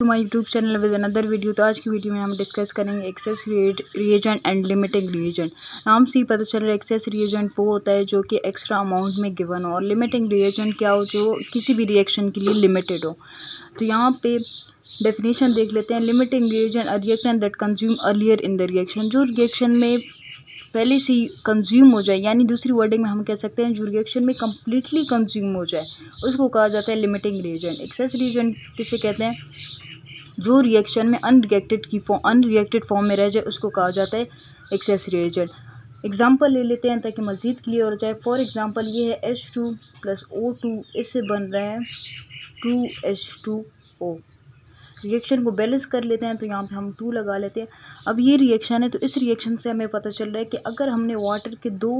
To my YouTube channel with another video. तो आज की वीडियो में हम डिस्कस करेंगे excess reagent and limiting reagent. नाम से ही पता चल रहा है एक्सेस रिएजेंट वो होता है जो कि एक्स्ट्रा अमाउंट में गिवन हो, और लिमिटिंग रिएजेंट क्या हो, जो किसी भी रिएक्शन के लिए लिमिटेड हो। तो यहाँ पे डेफिनेशन देख लेते हैं। Limiting reagent a reactant that consume earlier in the reaction, जो रिएक्शन में पहले से ही कंज्यूम हो जाए, यानी दूसरी वर्डिंग में हम कह सकते हैं जो रिएक्शन में कम्प्लीटली कंज्यूम हो जाए, उसको कहा जाता है लिमिटिंग रिएजेंट। एक्सेस रिएजेंट किसे कहते हैं? जो रिएक्शन में अनरिएक्टेड फॉर्म में रह जाए, उसको कहा जाता है एक्सेस रिएजेंट। एग्जाम्पल ले लेते हैं ताकि मज़ीद क्लियर हो जाए। फॉर एग्जाम्पल ये है H2 + O2, इससे बन रहा है 2H2O। रिएक्शन को बैलेंस कर लेते हैं, तो यहाँ पे हम 2 लगा लेते हैं। अब ये रिएक्शन है, तो इस रिएक्शन से हमें पता चल रहा है कि अगर हमने वाटर के 2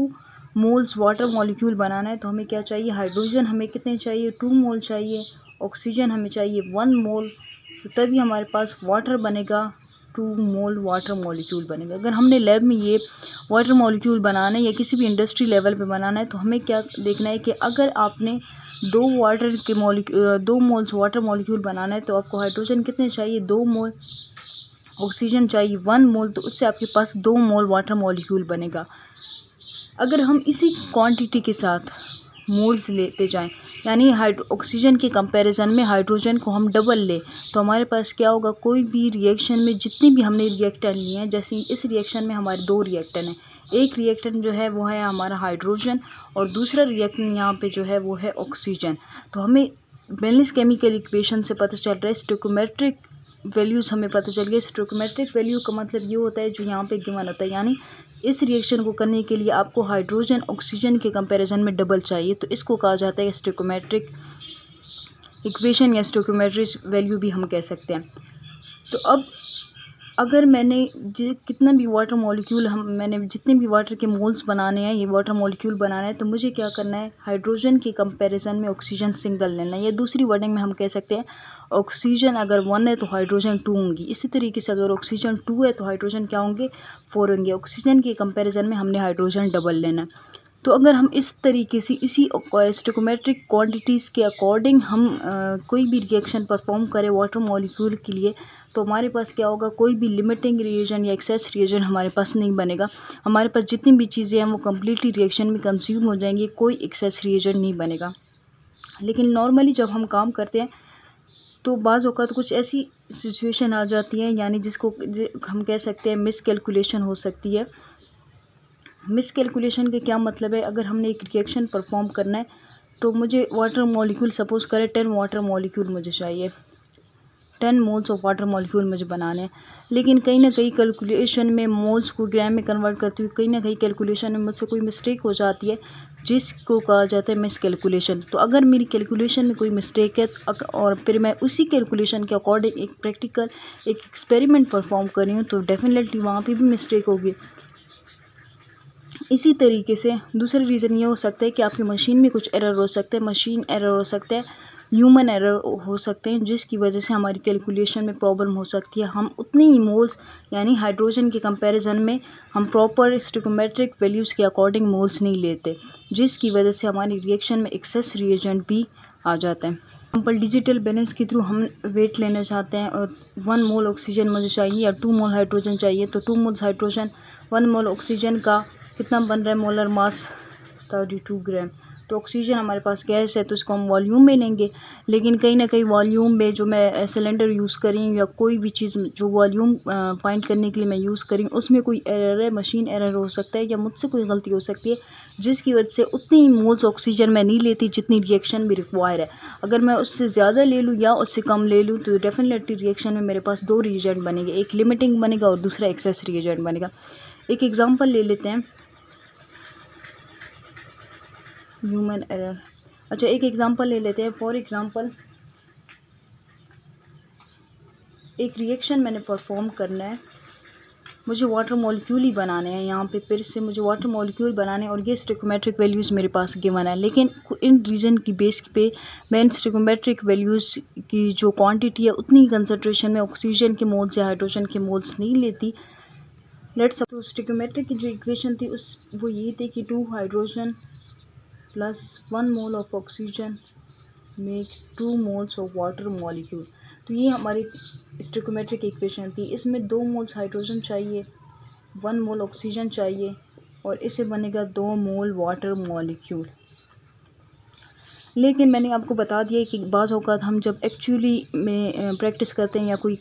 मोल्स वाटर मॉलिक्यूल बनाना है, तो हमें क्या चाहिए? हाइड्रोजन हमें कितने चाहिए? 2 मोल चाहिए। ऑक्सीजन हमें चाहिए 1 मोल। तो तभी हमारे पास वाटर बनेगा, 2 मोल वाटर मॉलिक्यूल बनेगा। अगर हमने लैब में ये वाटर मॉलिक्यूल बनाना है या किसी भी इंडस्ट्री लेवल पे बनाना है, तो हमें क्या देखना है कि अगर आपने 2 मोल्स वाटर मॉलिक्यूल बनाना है, तो आपको हाइड्रोजन कितने चाहिए? 2 मोल। ऑक्सीजन चाहिए 1 मोल, तो उससे आपके पास 2 मोल वाटर मॉलिक्यूल बनेगा। अगर हम इसी क्वांटिटी के साथ मोल्स लेते जाएं, यानी ऑक्सीजन के कंपैरिजन में हाइड्रोजन को हम डबल ले, तो हमारे पास क्या होगा? कोई भी रिएक्शन में जितनी भी हमने रिएक्टेंट लिए हैं, जैसे इस रिएक्शन में हमारे 2 रिएक्टेंट हैं। एक रिएक्टेंट जो है वो है हमारा हाइड्रोजन, और दूसरा रिएक्टेंट यहाँ पे जो है वो है ऑक्सीजन। तो हमें बैलेंस केमिकल इक्वेशन से पता चल रहा है, स्टोइकोमेट्रिक वैल्यूज़ हमें पता चल गई। स्टोइकोमेट्रिक वैल्यू का मतलब ये होता है जो यहाँ पे गिवन होता है, यानी इस रिएक्शन को करने के लिए आपको हाइड्रोजन ऑक्सीजन के कंपैरिजन में डबल चाहिए, तो इसको कहा जाता है स्टोइकोमेट्रिक इक्वेशन या स्टोइकोमेट्रिक वैल्यू भी हम कह सकते हैं। तो अब अगर मैंने कितना भी वाटर मॉलिक्यूल मैंने जितने भी वाटर के मोल्स बनाने हैं, ये वाटर मॉलिक्यूल बनाना है, तो मुझे क्या करना है? हाइड्रोजन के कंपैरिजन में ऑक्सीजन सिंगल लेना है, या दूसरी वर्डिंग में हम कह सकते हैं ऑक्सीजन अगर 1 है तो हाइड्रोजन 2 होंगी। इसी तरीके से अगर ऑक्सीजन 2 है तो हाइड्रोजन क्या होंगे? 4 होंगे। ऑक्सीजन के कंपैरिजन में हमने हाइड्रोजन डबल लेना है। तो अगर हम इस तरीके से इसी स्टोइकोमेट्रिक क्वांटिटीज़ के अकॉर्डिंग हम कोई भी रिएक्शन परफॉर्म करें वाटर मॉलिक्यूल के लिए, तो हमारे पास क्या होगा? कोई भी लिमिटिंग रिएजेंट या एक्सेस रिएजेंट हमारे पास नहीं बनेगा। हमारे पास जितनी भी चीज़ें हैं वो कम्प्लीटली रिएक्शन में कंज्यूम हो जाएंगी, कोई एक्सेस रिएजेंट नहीं बनेगा। लेकिन नॉर्मली जब हम काम करते हैं, तो बाज़ औक़ात कुछ ऐसी सिचुएशन आ जाती है, यानी जिसको हम कह सकते हैं मिसकैलकुलेशन हो सकती है। मिसकैलकुलेशन का क्या मतलब है? अगर हमने एक रिएक्शन परफॉर्म करना है, तो मुझे वाटर मॉलिक्यूल सपोज़ करें 10 वाटर मॉलिक्यूल मुझे चाहिए, 10 मोल्स ऑफ वाटर मॉलिक्यूल मुझे बनाने हैं। लेकिन कहीं ना कहीं कैलकुलेशन में मोल्स को ग्राम में कन्वर्ट करते हुए कहीं ना कहीं कैलकुलेशन में मुझसे कोई मिस्टेक हो जाती है, जिसको कहा जाता है मिसकैलकुलेशन। तो अगर मेरी कैलकुलेशन में कोई मिस्टेक है, और फिर मैं उसी कैलकुलेशन के अकॉर्डिंग एक प्रैक्टिकल एक एक्सपेरिमेंट परफॉर्म कर रही हूँ, तो डेफिनेटली वहाँ पर भी मिस्टेक होगी। इसी तरीके से दूसरा रीज़न ये हो सकता है कि आपकी मशीन में कुछ एरर हो सकता है, मशीन एरर हो सकता है, ह्यूमन एरर हो सकते हैं, जिसकी वजह से हमारी कैलकुलेशन में प्रॉब्लम हो सकती है। हम उतनी ही मोल्स, यानी हाइड्रोजन के कंपैरिजन में हम प्रॉपर स्टोइकोमेट्रिक वैल्यूज़ के अकॉर्डिंग मोल्स नहीं लेते, जिसकी वजह से हमारी रिएक्शन में एक्सेस रिएजेंट भी आ जाता है। एग्जाम्पल, डिजिटल बैलेंस के थ्रू हम वेट लेना चाहते हैं, और 1 मोल ऑक्सीजन मुझे चाहिए या 2 मोल हाइड्रोजन चाहिए, तो 2 मोल्स हाइड्रोजन 1 मोल ऑक्सीजन का कितना बन रहा है? मोलर मास 32 ग्राम। तो ऑक्सीजन हमारे पास गैस है, तो इसको हम वॉल्यूम में लेंगे। लेकिन कहीं ना कहीं वॉल्यूम में जो मैं सिलेंडर यूज़ करी हूँ या कोई भी चीज़ जो वॉल्यूम फाइंड करने के लिए मैं यूज़ करी हूँ, उसमें कोई एरर है, मशीन एरर हो सकता है, या मुझसे कोई गलती हो सकती है, जिसकी वजह से उतनी ही मोल्स ऑक्सीजन मैं नहीं लेती जितनी रिएक्शन भी रिक्वायर है। अगर मैं उससे ज़्यादा ले लूँ या उससे कम ले लूँ, तो डेफिनेटली रिएक्शन में मेरे पास 2 रिएजेंट बनेंगे, एक लिमिटिंग बनेगा और दूसरा एक्सेस रिएजेंट बनेगा। एक एग्जाम्पल ले लेते हैं, ह्यूमन एरर। अच्छा, एक एग्जांपल ले लेते हैं। फॉर एग्जांपल, एक रिएक्शन मैंने परफॉर्म करना है, मुझे वाटर मॉलिक्यूल ही बनाने हैं। यहाँ पे फिर से मुझे वाटर मॉलिक्यूल बनाने हैं, और ये स्टोइकोमेट्रिक वैल्यूज़ मेरे पास गिवन है। लेकिन इन रीजन की बेस पे मैं इन स्टोइकोमेट्रिक वैल्यूज़ की जो क्वांटिटी है उतनी कंसनट्रेशन में ऑक्सीजन के मोल्स या हाइड्रोजन के मोल्स नहीं लेती। लेट्स तो स्टोइकोमेट्रिक की जो इक्वेशन थी वो ये थी कि 2 hydrogen + 1 mole of oxygen make 2 moles of water molecule. तो ये हमारी स्टोइकोमेट्रिक इक्वेशन थी। इसमें 2 मोल्स हाइड्रोजन चाहिए, 1 मोल ऑक्सीजन चाहिए और इससे बनेगा 2 मोल वाटर मॉलिक्यूल। लेकिन मैंने आपको बता दिया कि बाज़ औक़ात हम जब एक्चुअली में प्रैक्टिस करते हैं या कोई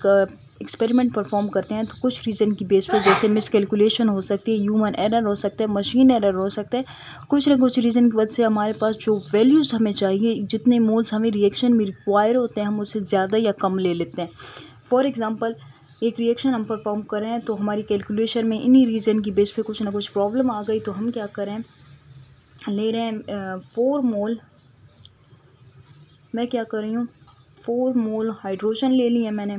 एक्सपेरिमेंट परफॉर्म करते हैं तो कुछ रीज़न की बेस पर जैसे मिसकैलकुलेशन हो सकती है, ह्यूमन एरर हो सकता है, मशीन एरर हो सकता है, कुछ ना कुछ रीज़न की वजह से हमारे पास जो वैल्यूज़ हमें चाहिए, जितने मोल्स हमें रिएक्शन में रिक्वायर होते हैं, हम उससे ज़्यादा या कम ले लेते हैं। फॉर एग्ज़ाम्पल एक रिएक्शन हम परफॉर्म कर रहे हैं तो हमारी कैलकुलेशन में इन्हीं रीज़न की बेस पे कुछ ना कुछ प्रॉब्लम आ गई, तो हम क्या करें, ले रहे हैं 4 मोल, मैं क्या कर रही हूँ 4 मोल हाइड्रोजन ले लिए मैंने,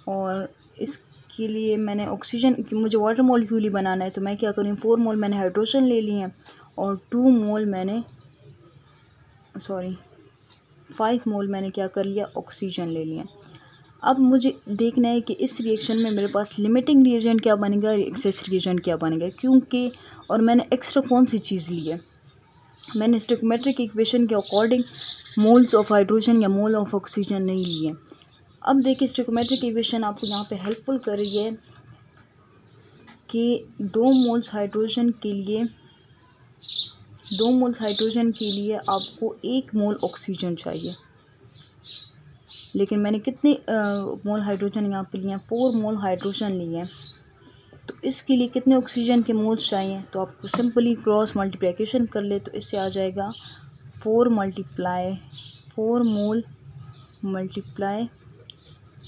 और इसके लिए मैंने ऑक्सीजन, मुझे वाटर मॉलिक्यूल ही बनाना है, तो मैं क्या कर रही हूँ 4 मोल मैंने हाइड्रोजन ले लिए हैं और 2 मोल मैंने 5 मोल मैंने क्या कर लिया, ऑक्सीजन ले लिया। अब मुझे देखना है कि इस रिएक्शन में मेरे पास लिमिटिंग रिएजेंट क्या बनेगा, एक्सेस रिएजेंट क्या बनेगा, क्योंकि और मैंने एक्स्ट्रा कौन सी चीज़ ली है, मैंने स्टोइकोमेट्रिक इक्वेशन के अकॉर्डिंग मोल्स ऑफ हाइड्रोजन या मोल ऑफ ऑक्सीजन नहीं लिए। अब देखिए स्टोइकोमेट्रिक इक्वेशन आपको यहाँ पे हेल्पफुल कर रही है कि 2 मोल्स हाइड्रोजन के लिए आपको 1 मोल ऑक्सीजन चाहिए। लेकिन मैंने कितने मोल हाइड्रोजन यहाँ पे लिए हैं, 4 मोल हाइड्रोजन लिए हैं, तो इसके लिए कितने ऑक्सीजन के मोल्स चाहिए, तो आपको सिंपली क्रॉस मल्टीप्लिकेशन कर ले तो इससे आ जाएगा 4 mole multiply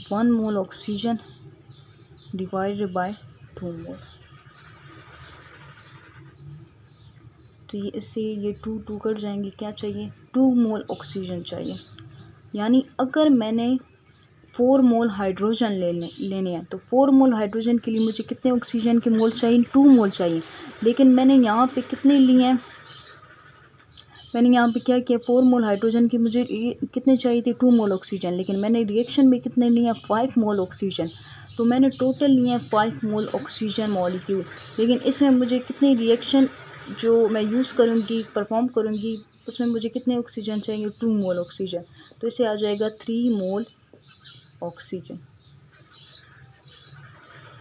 1 mole oxygen divided by 2 mole. तो ये इससे ये 2 कट जाएंगे, क्या चाहिए, 2 मोल ऑक्सीजन चाहिए। यानी अगर मैंने 4 मोल हाइड्रोजन लेने हैं तो 4 मोल हाइड्रोजन के लिए मुझे कितने ऑक्सीजन के मोल चाहिए, 2 मोल चाहिए। लेकिन मैंने यहाँ पे कितने लिए हैं, मैंने यहाँ पे क्या किया, 4 मोल हाइड्रोजन की मुझे कितने चाहिए थे, 2 मोल ऑक्सीजन, लेकिन मैंने रिएक्शन में कितने लिए हैं, 5 मोल ऑक्सीजन, तो मैंने टोटल लिए हैं 5 मोल ऑक्सीजन मॉलिक्यूल। लेकिन इसमें मुझे कितनी रिएक्शन जो मैं यूज़ करूँगी, परफॉर्म करूँगी, उसमें मुझे कितने ऑक्सीजन चाहिए, 2 मोल ऑक्सीजन, तो इसे आ जाएगा 3 मोल ऑक्सीजन,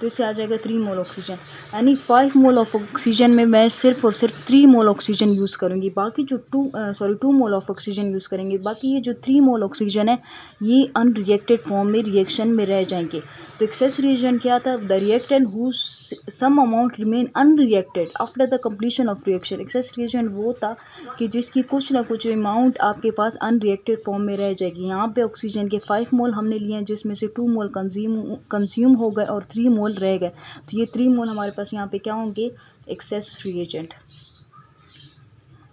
तो इससे आ जाएगा 3 मोल ऑक्सीजन। यानी 5 मोल ऑफ ऑक्सीजन में मैं सिर्फ और सिर्फ 3 मोल ऑक्सीजन यूज़ करूँगी, बाकी जो 2 मोल ऑफ ऑक्सीजन यूज़ करेंगे, बाकी ये जो 3 मोल ऑक्सीजन है ये अनरिएक्टेड फॉर्म में रिएक्शन में रह जाएंगे। तो एक्सेस रिएजेंट क्या था, the reactant whose some amount remain unreacted after the completion of reaction. Excess reagent वो था कि जिसकी कुछ ना कुछ अमाउंट आपके पास अनरिएक्टेड फॉर्म में रह जाएगी। यहाँ पे ऑक्सीजन के 5 मोल हमने लिए हैं, जिसमें से 2 मोल कंज्यूम हो गए और 3 मोल रह गए, तो ये 3 मोल हमारे पास यहाँ पे क्या होंगे, एक्सेस रिएजेंट।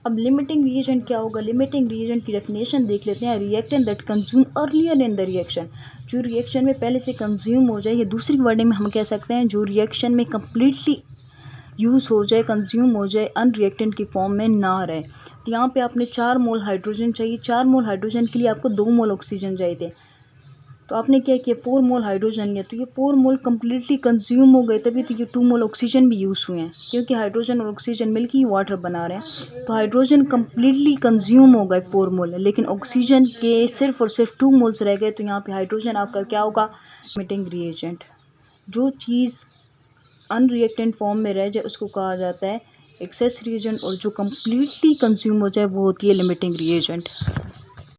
अब लिमिटिंग रिएजेंट क्या होगा, लिमिटिंग रिएजेंट की डेफिनेशन देख लेते हैं, reactant that consume earlier in the reaction, जो रिएक्शन में पहले से कंज्यूम हो जाए, या दूसरी वर्डिंग में हम कह सकते हैं जो रिएक्शन में कम्प्लीटली यूज़ हो जाए, कंज्यूम हो जाए, अनरिएक्टेंट की फॉर्म में ना रहे। तो यहाँ पे आपने 4 मोल हाइड्रोजन चाहिए, 4 मोल हाइड्रोजन के लिए आपको 2 मोल ऑक्सीजन चाहिए थे, तो आपने क्या किया 4 मोल हाइड्रोजन लिया, तो ये 4 मोल कम्प्लीटली कंज्यूम हो गए, तभी तो ये 2 मोल ऑक्सीजन भी यूज़ हुए हैं, क्योंकि हाइड्रोजन और ऑक्सीजन मिलकर ही वाटर बना रहे हैं। तो हाइड्रोजन कम्प्लीटली कंज्यूम हो गए 4 मोल, लेकिन ऑक्सीजन के सिर्फ और सिर्फ 2 मोल्स रह गए, तो यहाँ पे हाइड्रोजन आपका क्या होगा, लिमिटिंग रिएजेंट। जो चीज़ अनरिएक्टेंट फॉर्म में रह जाए उसको कहा जाता है एक्सेस रिएजेंट, और जो कम्प्लीटली कंज्यूम हो जाए वो होती है लिमिटिंग रिएजेंट।